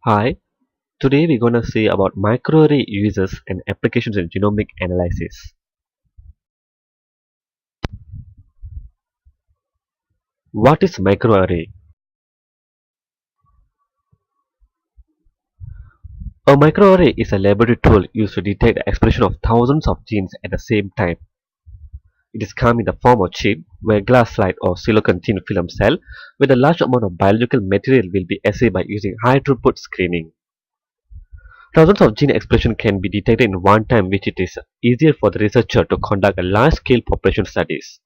Hi, today we're gonna see about microarray uses and applications in genomic analysis. What is microarray? A microarray is a laboratory tool used to detect the expression of thousands of genes at the same time. It is come in the form of chip, where glass slide or silicon thin film cell with a large amount of biological material will be assayed by using high throughput screening. Thousands of gene expression can be detected in one time, which it is easier for the researcher to conduct a large-scale population studies.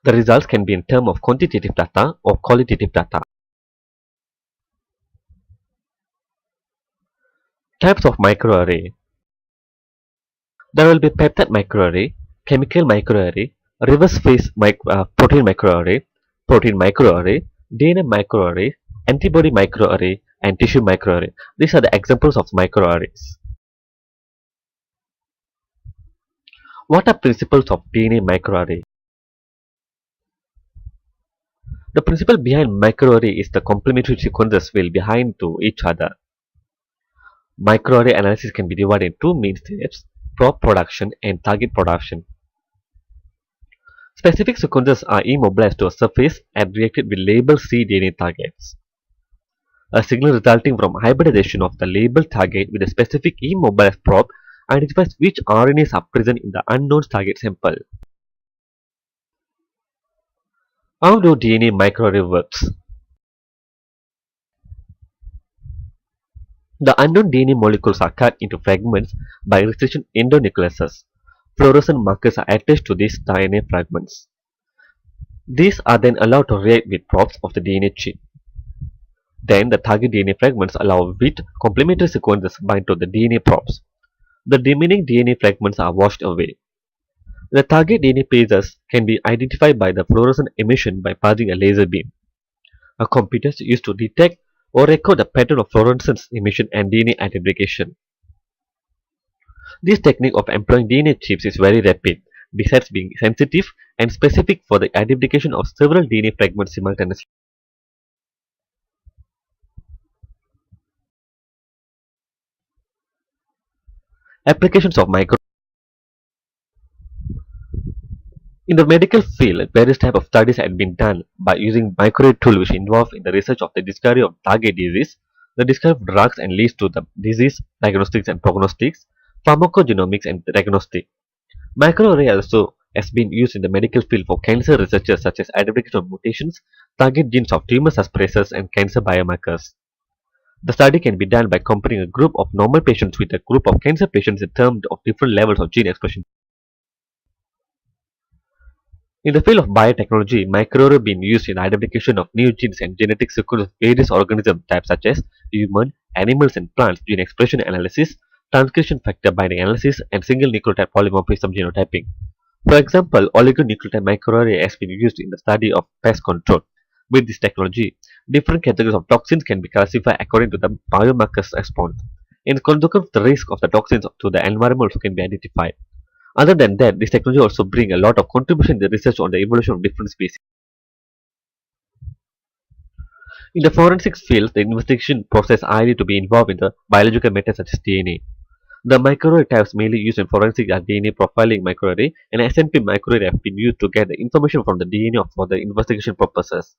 The results can be in terms of quantitative data or qualitative data. Types of microarray. There will be peptide microarray, chemical microarray, reverse phase protein microarray, DNA microarray, antibody microarray, and tissue microarray. These are the examples of microarrays. What are principles of DNA microarray? The principle behind microarray is the complementary sequences will behind to each other. Microarray analysis can be divided in two main steps: probe production and target production. Specific sequences are immobilized to a surface and reacted with labeled cDNA targets. A signal resulting from hybridization of the labeled target with a specific immobilized probe identifies which RNAs are present in the unknown target sample. How do DNA microarray works? The unknown DNA molecules are cut into fragments by restriction endonucleases. Fluorescent markers are attached to these DNA fragments. These are then allowed to react with probes of the DNA chip. Then the target DNA fragments allow with complementary sequences bind to the DNA probes. The remaining DNA fragments are washed away. The target DNA phases can be identified by the fluorescent emission by passing a laser beam. A computer is used to detect or record the pattern of fluorescence emission and DNA identification. This technique of employing DNA chips is very rapid, besides being sensitive and specific for the identification of several DNA fragments simultaneously. Applications of micro. In the medical field, various types of studies have been done by using microarray tool which involve in the research of the discovery of target disease, the discovery of drugs and leads to the disease diagnostics and prognostics, pharmacogenomics and diagnostic. Microarray also has been used in the medical field for cancer researchers such as identification of mutations, target genes of tumor suppressors and cancer biomarkers. The study can be done by comparing a group of normal patients with a group of cancer patients in terms of different levels of gene expression. In the field of biotechnology, microarray have been used in identification of new genes and genetic sequences of various organism types such as human, animals and plants, gene expression analysis, transcription factor binding analysis, and single nucleotide polymorphism genotyping. For example, oligonucleotide microarray has been used in the study of pest control. With this technology, different categories of toxins can be classified according to the biomarkers response. In consequence, the risk of the toxins to the environment can be identified. Other than that, this technology also brings a lot of contribution in the research on the evolution of different species. In the forensics field, the investigation process highly to be involved in the biological methods such as DNA. The microarray types mainly used in forensic are DNA profiling microarray and SNP microarray have been used to get the information from the DNA for the investigation purposes.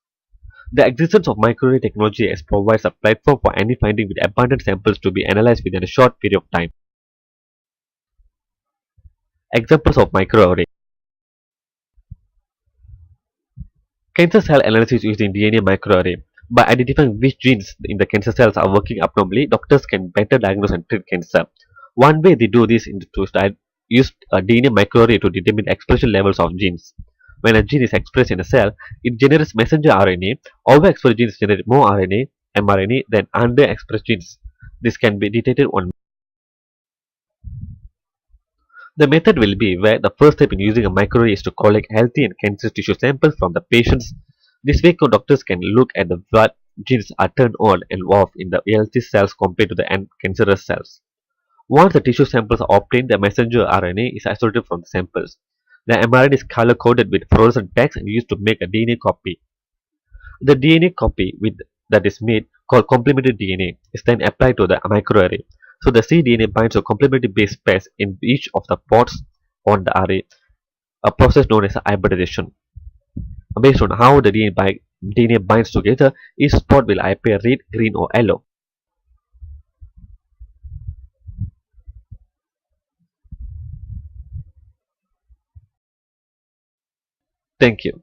The existence of microarray technology provides a platform for any finding with abundant samples to be analyzed within a short period of time. Examples of microarray. Cancer cell analysis using DNA microarray. By identifying which genes in the cancer cells are working abnormally, doctors can better diagnose and treat cancer. One way they do this is to use a DNA microarray to determine the expression levels of genes. When a gene is expressed in a cell, it generates messenger RNA. Overexpressed genes generate more RNA, mRNA than underexpressed genes. This can be detected on. The method will be where the first step in using a microarray is to collect healthy and cancerous tissue samples from the patients. This way, doctors can look at the what genes are turned on and off in the healthy cells compared to the cancerous cells. Once the tissue samples are obtained, the messenger RNA is isolated from the samples. The mRNA is color-coded with fluorescent tags and used to make a DNA copy. The DNA copy with that is made called complementary DNA is then applied to the microarray. So the cDNA binds to complementary base pairs in each of the pods on the array, a process known as hybridization. Based on how the DNA binds together, each spot will appear red, green, or yellow. Thank you.